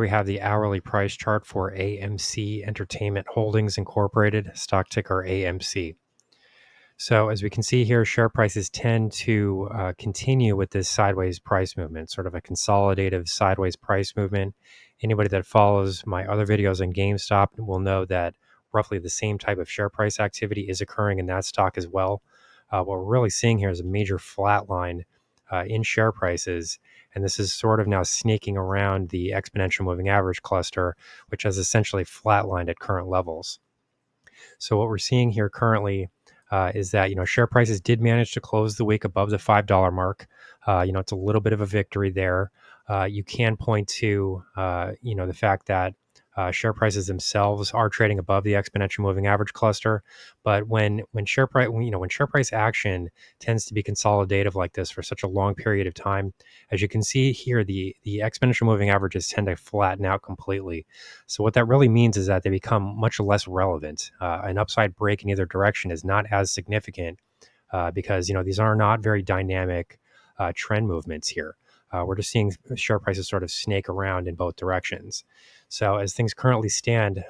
we have the hourly price chart for AMC Entertainment Holdings Incorporated, stock ticker AMC. So as we can see here, share prices tend to continue with this sideways price movement, sort of a consolidative sideways price movement. Anybody that follows my other videos on GameStop will know that roughly the same type of share price activity is occurring in that stock as well. What we're really seeing here is a major flat line in share prices. And this is sort of now snaking around the exponential moving average cluster, which has essentially flatlined at current levels. So what we're seeing here currently is that share prices did manage to close the week above the $5 mark. It's a little bit of a victory there. You can point to the fact that share prices themselves are trading above the exponential moving average cluster, but when share price action tends to be consolidative like this for such a long period of time, as you can see here, the exponential moving averages tend to flatten out completely. So what that really means is that they become much less relevant. An upside break in either direction is not as significant because these are not very dynamic trend movements here. We're just seeing share prices sort of snake around in both directions. So as things currently stand,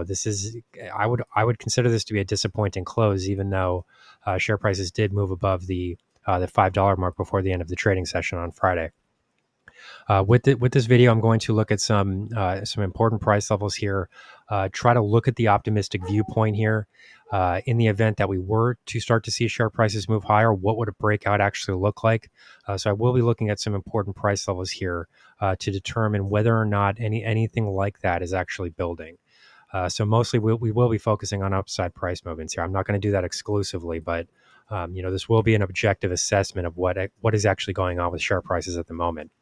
this is I would consider this to be a disappointing close, even though share prices did move above the $5 mark before the end of the trading session on Friday. With this video, I'm going to look at some important price levels here. Try to look at the optimistic viewpoint here. In the event that we were to start to see share prices move higher, what would a breakout actually look like? So I will be looking at some important price levels here to determine whether or not anything like that is actually building. So mostly we will be focusing on upside price movements here. I'm not going to do that exclusively, but this will be an objective assessment of what is actually going on with share prices at the moment.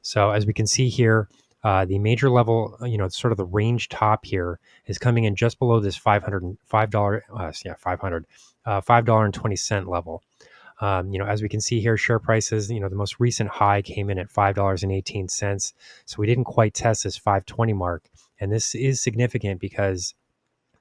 So as we can see here, the major level, sort of the range top here is coming in just below this $5.20 level. As we can see here, share prices, the most recent high came in at $5.18. So we didn't quite test this 520 mark. And this is significant because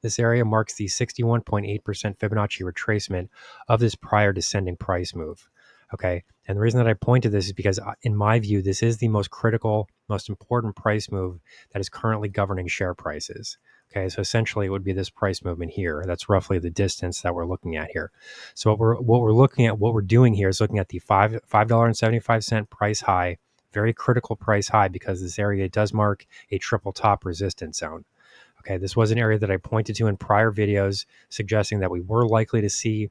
this area marks the 61.8% Fibonacci retracement of this prior descending price move. Okay. And the reason that I point to this is because, in my view, this is the most critical, most important price move that is currently governing share prices. Okay. So essentially, it would be this price movement here. That's roughly the distance that we're looking at here. So what we're doing here is looking at the $5.75 price high, very critical price high, because this area does mark a triple top resistance zone. Okay. This was an area that I pointed to in prior videos, suggesting that we were likely to see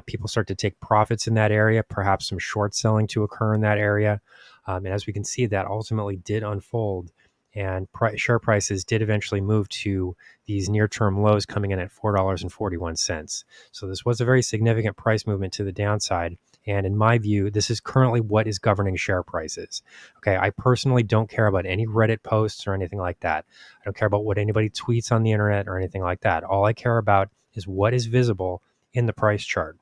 people start to take profits in that area, perhaps some short selling to occur in that area. And as we can see, that ultimately did unfold, and share prices did eventually move to these near-term lows, coming in at $4.41. So this was a very significant price movement to the downside. And in my view, this is currently what is governing share prices. Okay, I personally don't care about any Reddit posts or anything like that. I don't care about what anybody tweets on the internet or anything like that. All I care about is what is visible in the price chart.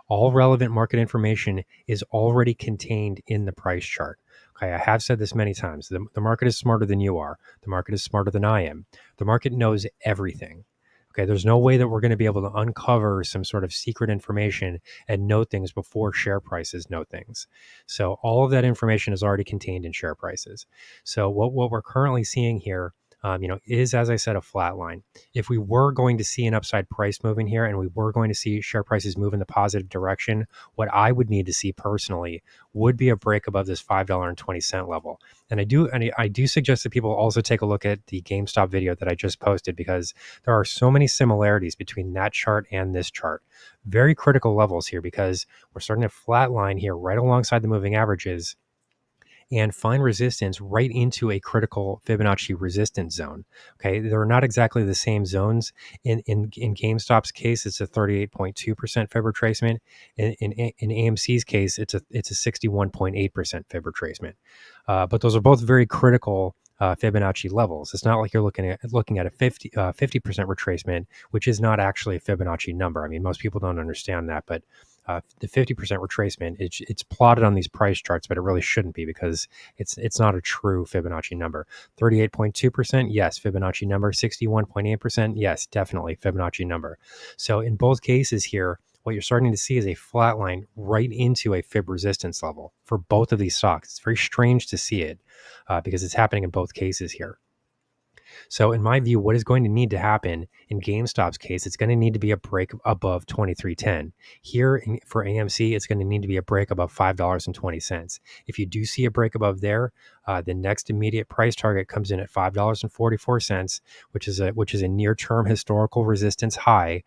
All relevant market information is already contained in the price chart. Okay, I have said this many times. The market is smarter than you are. The market is smarter than I am. The market knows everything. Okay, there's no way that we're going to be able to uncover some sort of secret information and know things before share prices know things. So all of that information is already contained in share prices. So what we're currently seeing here is, as I said, a flat line. If we were going to see an upside price move in here and we were going to see share prices move in the positive direction, what I would need to see personally would be a break above this $5.20 level. And I do suggest that people also take a look at the GameStop video that I just posted, because there are so many similarities between that chart and this chart. Very critical levels here, because we're starting to flatline here right alongside the moving averages and find resistance right into a critical Fibonacci resistance zone. Okay, they're not exactly the same zones. In GameStop's case, it's a 38.2% Fib retracement. In AMC's case, it's a 61.8% Fib retracement. But those are both very critical Fibonacci levels. It's not like you're looking at a 50% retracement, which is not actually a Fibonacci number. I mean, most people don't understand that, but the 50% retracement, it's plotted on these price charts, but it really shouldn't be, because it's not a true Fibonacci number. 38.2%, yes, Fibonacci number. 61.8%, yes, definitely Fibonacci number. So in both cases here, what you're starting to see is a flat line right into a fib resistance level for both of these stocks. It's very strange to see it because it's happening in both cases here. So in my view, what is going to need to happen in GameStop's case, it's going to need to be a break above 23.10. Here for AMC, it's going to need to be a break above $5.20. If you do see a break above there, the next immediate price target comes in at $5.44, which is a near-term historical resistance high,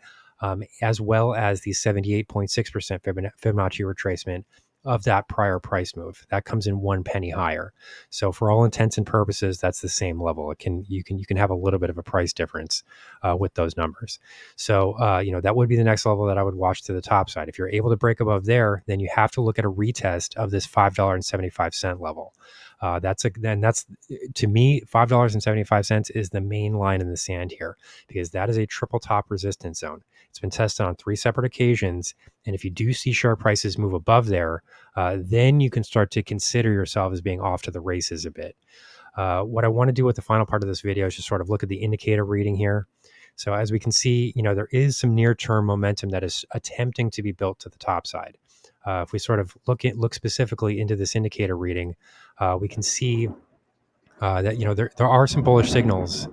as well as the 78.6% Fibonacci retracement of that prior price move. That comes in 1 penny higher. So for all intents and purposes, that's the same level. You can have a little bit of a price difference with those numbers. So that would be the next level that I would watch to the top side. If you're able to break above there, then you have to look at a retest of this $5.75 level. That's to me, $5.75 is the main line in the sand here, because that is a triple top resistance zone. It's been tested on 3 separate occasions. And if you do see share prices move above there, then you can start to consider yourself as being off to the races a bit. What I want to do with the final part of this video is just sort of look at the indicator reading here. So as we can see, there is some near-term momentum that is attempting to be built to the top side. If we sort of look specifically into this indicator reading, we can see that there are some bullish signals.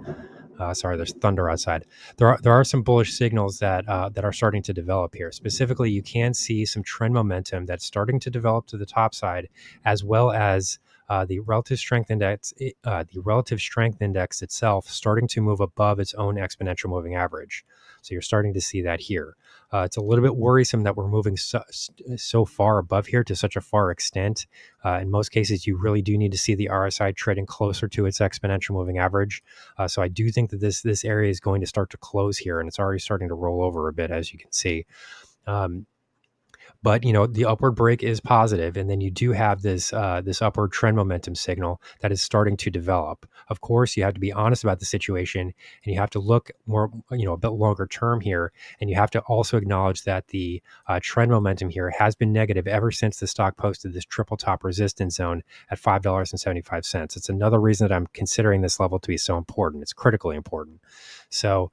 Sorry, there's thunder outside. There are some bullish signals that are starting to develop here. Specifically, you can see some trend momentum that's starting to develop to the top side, as well as the relative strength index. The relative strength index itself starting to move above its own exponential moving average. So you're starting to see that here. It's a little bit worrisome that we're moving so far above here to such a far extent. In most cases, you really do need to see the RSI trading closer to its exponential moving average. So I do think that this area is going to start to close here, and it's already starting to roll over a bit, as you can see. But the upward break is positive, and then you do have this upward trend momentum signal that is starting to develop. Of course, you have to be honest about the situation, and you have to look more, a bit longer term here, and you have to also acknowledge that the trend momentum here has been negative ever since the stock posted this triple top resistance zone at $5.75. It's another reason that I'm considering this level to be so important. It's critically important. So,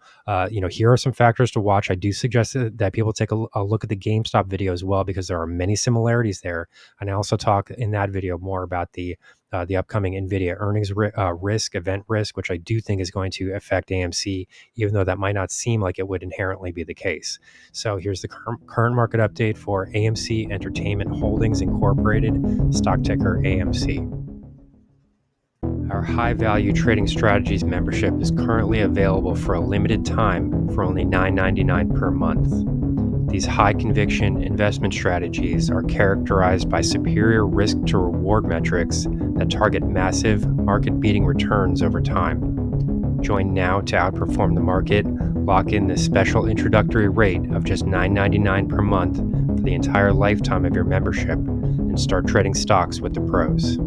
here are some factors to watch. I do suggest that people take a look at the GameStop video as well, because there are many similarities there. And I also talk in that video more about the upcoming NVIDIA earnings event risk, which I do think is going to affect AMC, even though that might not seem like it would inherently be the case. So here's the current market update for AMC Entertainment Holdings Incorporated, stock ticker AMC. Our high value trading strategies membership is currently available for a limited time for only $9.99 per month. These high conviction investment strategies are characterized by superior risk to reward metrics that target massive market beating returns over time. Join now to outperform the market. Lock in this special introductory rate of just $9.99 per month for the entire lifetime of your membership, and start trading stocks with the pros.